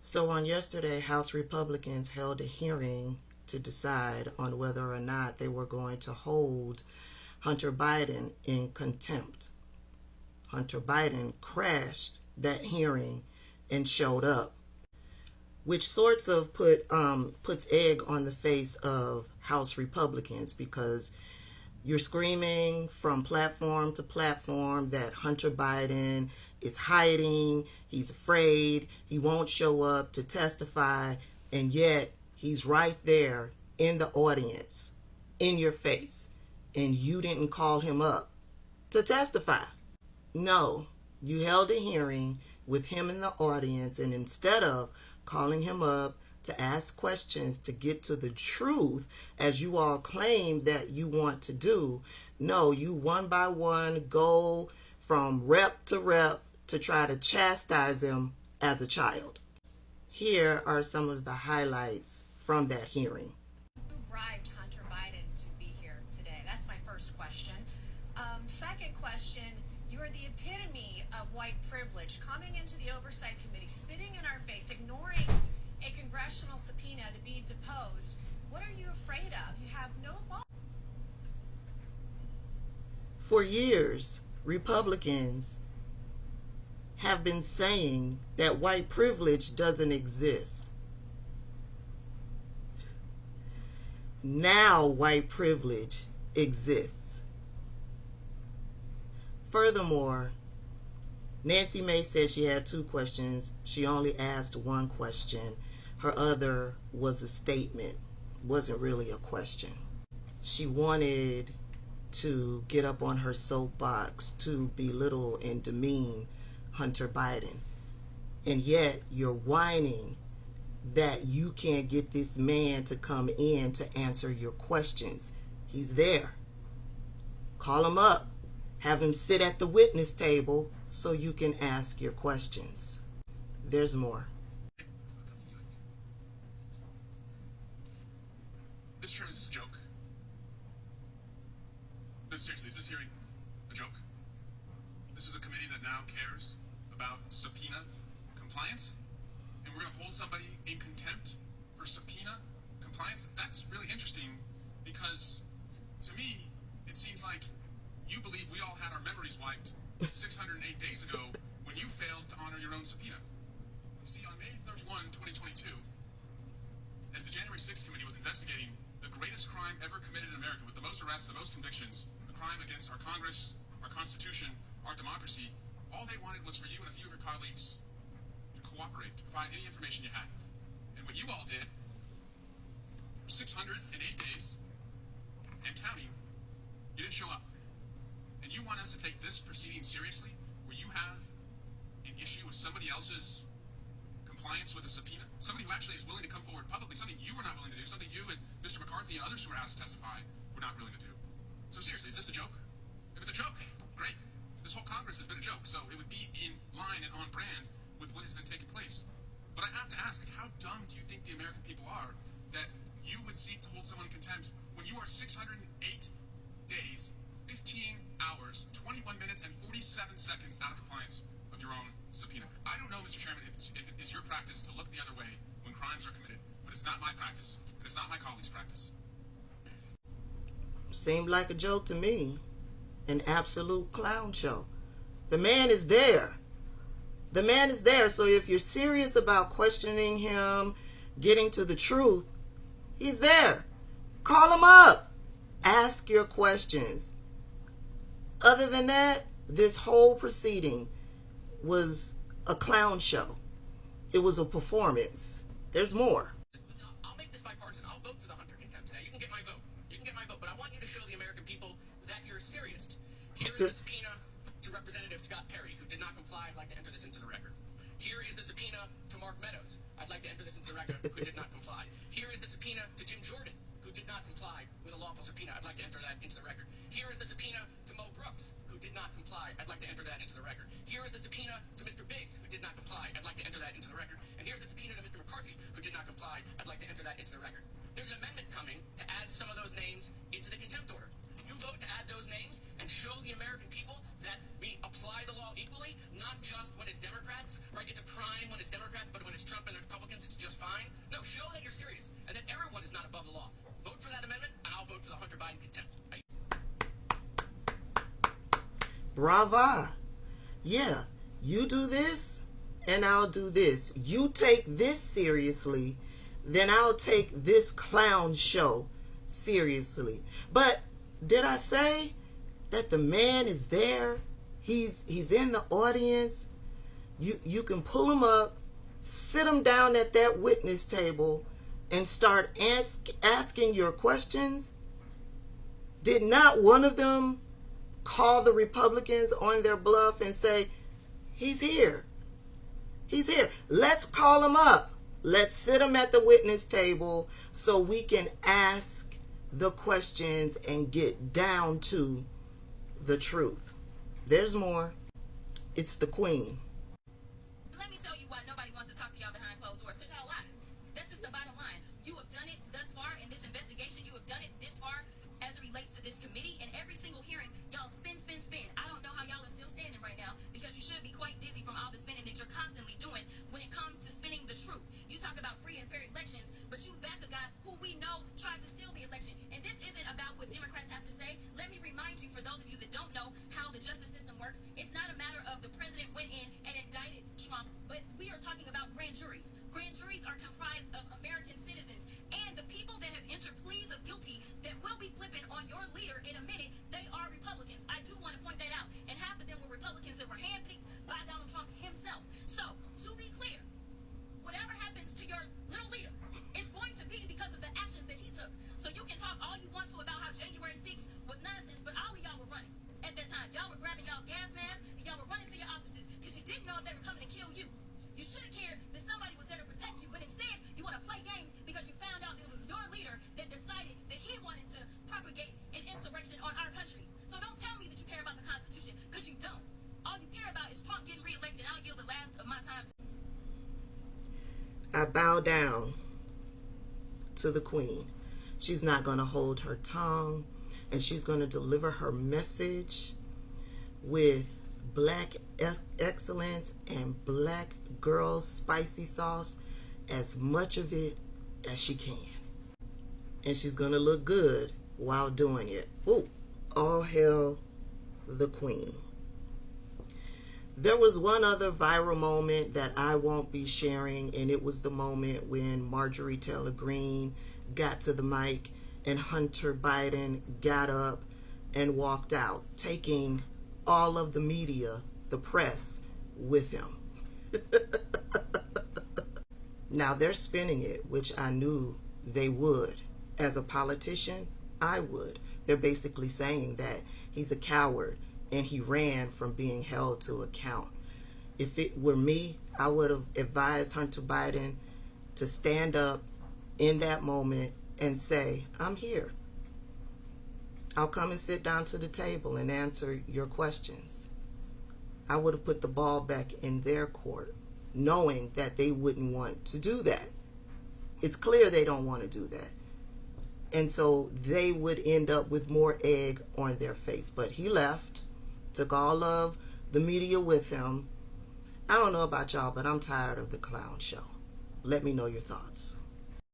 So on yesterday, House Republicans held a hearing to decide on whether or not they were going to hold Hunter Biden in contempt. Hunter Biden crashed that hearing and showed up, which sorts of puts egg on the face of House Republicans, because you're screaming from platform to platform that Hunter Biden is hiding, he's afraid, he won't show up to testify, and yet he's right there in the audience, in your face, and you didn't call him up to testify. No, you held a hearing with him in the audience, and instead of calling him up to ask questions to get to the truth, as you all claim that you want to do, no, you one by one go from rep to rep to try to chastise him as a child. Here are some of the highlights from that hearing. Who bribed Hunter Biden to be here today? That's my first question. Second question, you are the epitome of white privilege, coming into the Oversight Committee, spitting in our face, ignoring a congressional subpoena to be deposed. What are you afraid of? You have no law. For years, Republicans have been saying that white privilege doesn't exist. Now white privilege exists. Furthermore, Nancy Mace said she had 2 questions. She only asked 1 question. Her other was a statement, wasn't really a question. She wanted to get up on her soapbox to belittle and demean Hunter Biden. And yet you're whining that you can't get this man to come in to answer your questions. He's there. Call him up. Have him sit at the witness table so you can ask your questions. There's more. Mr. Chairman, is this a joke? No, seriously, is this hearing a joke? This is a committee that now cares about subpoena compliance? And we're going to hold somebody in contempt for subpoena compliance? That's really interesting, because to me, it seems like you believe we all had our memories wiped 608 days ago when you failed to honor your own subpoena. You see, on May 31, 2022, as the January 6th committee was investigating the greatest crime ever committed in America, with the most arrests, the most convictions, a crime against our Congress, our Constitution, our democracy, all they wanted was for you and a few of your colleagues to cooperate, to provide any information you had. And what you all did, for 608 days and counting, you didn't show up. And you want us to take this proceeding seriously, where you have an issue with somebody else's compliance with a subpoena, somebody who actually is willing to come forward publicly, something you were not willing to do, something you and Mr. McCarthy and others who were asked to testify were not willing to do. So seriously, is this a joke? If it's a joke, great. This whole Congress has been a joke, so it would be in line and on brand with what has been taking place. But I have to ask, how dumb do you think the American people are that you would seek to hold someone in contempt when you are 608 days, 15 hours, 21 minutes, and 47 seconds out of compliance of your own subpoena? I don't know, Mr. Chairman, if it is your practice to look the other way when crimes are committed, but it's not my practice, and it's not my colleagues' practice. Seemed like a joke to me. An absolute clown show. The man is there. The man is there. So if you're serious about questioning him, getting to the truth, he's there. Call him up. Ask your questions. Other than that, this whole proceeding was a clown show. It was a performance. There's more. I'll make this bipartisan. I'll vote for the Hunter contempt today. You can get my vote. You can get my vote, but I want you to show the American people that you're serious. Here is the subpoena to Representative Scott Perry, who did not comply. I'd like to enter this into the record. Here is the subpoena to Mark Meadows. I'd like to enter this into the record, who did not comply. Here is the subpoena to Jim Jordan, who did not comply with a lawful subpoena. I'd like to enter that into the record. Here is the subpoena to Mo Brooks, who did not comply. I'd like to enter that into the record. Here is the subpoena to Mr. Biggs, who did not comply. I'd like to enter that into the record. And here's the subpoena to Mr. McCarthy, who did not comply. I'd like to enter that into the record. There's an amendment coming to add some of those names into the contempt order. You vote to add those names and show the American people that we apply the law equally, not just when it's Democrats, right? It's a crime when it's Democrats, but when it's Trump and the Republicans, No, show that you're serious and that everyone is not above the law. Vote for that amendment, and I'll vote for the Hunter Biden contempt. Brava. Yeah, you do this, and I'll do this. You take this seriously, then I'll take this clown show seriously. But did I say that the man is there? He's in the audience. You can pull him up, sit him down at that witness table, and start asking your questions. Did not one of them call the Republicans on their bluff and say, he's here? He's here. Let's call him up. Let's sit him at the witness table so we can ask the questions and get down to the truth. There's more. It's the Queen. Let me tell you why nobody wants to talk to y'all behind closed doors, because y'all lie. That's just the bottom line. You have done it thus far in this investigation. You have done it this far as it relates to this committee. And every single hearing, y'all spin. I don't know how y'all are still standing right now, because you should be quite dizzy from all the spinning that you're constantly doing when it comes to spinning the truth. You talk about free and fair elections, but you back a guy who we know tried to steal the election. And this isn't about what Democrats have to say. Let me remind you, for those of you that don't know how the justice system works, it's not a matter of the president went in and indicted Trump, but we are talking about grand juries. Grand juries are comprised of American citizens, and the people that have entered pleas of guilty that will be flipping on your leader in a minute, they are Republicans. I do want to point that out. And half of them were Republicans that were handpicked by Donald Trump himself. So, to be clear, whatever happens to your little leader, it's going to be because of the actions that he took. So you can talk all you want to about how January 6th was nonsense, but all of y'all were running at that time. Y'all were grabbing y'all's gas masks, and y'all were running to your offices because you didn't know if they were coming to kill you. You should have cared that somebody was there to protect you, but instead you want to play games because you found out that it was your leader that decided that he wanted to propagate an insurrection on our country. So don't tell me that you care about the Constitution, because you don't. All you care about is Trump getting reelected, and I'll yield the last of my time. I bow down to the Queen. She's not going to hold her tongue, and she's going to deliver her message with black excellence and black girl spicy sauce, as much of it as she can. And she's going to look good while doing it. Ooh, all hail the Queen. There was one other viral moment that I won't be sharing, and it was the moment when Marjorie Taylor Greene got to the mic and Hunter Biden got up and walked out, taking all of the media, the press, with him. Now they're spinning it, which I knew they would. As a politician, I would. They're basically saying that he's a coward and he ran from being held to account. If it were me, I would have advised Hunter Biden to stand up in that moment and say, I'm here. I'll come and sit down to the table and answer your questions. I would have put the ball back in their court, knowing that they wouldn't want to do that. It's clear they don't want to do that. And so they would end up with more egg on their face. But he left, took all of the media with him. I don't know about y'all, but I'm tired of the clown show. Let me know your thoughts.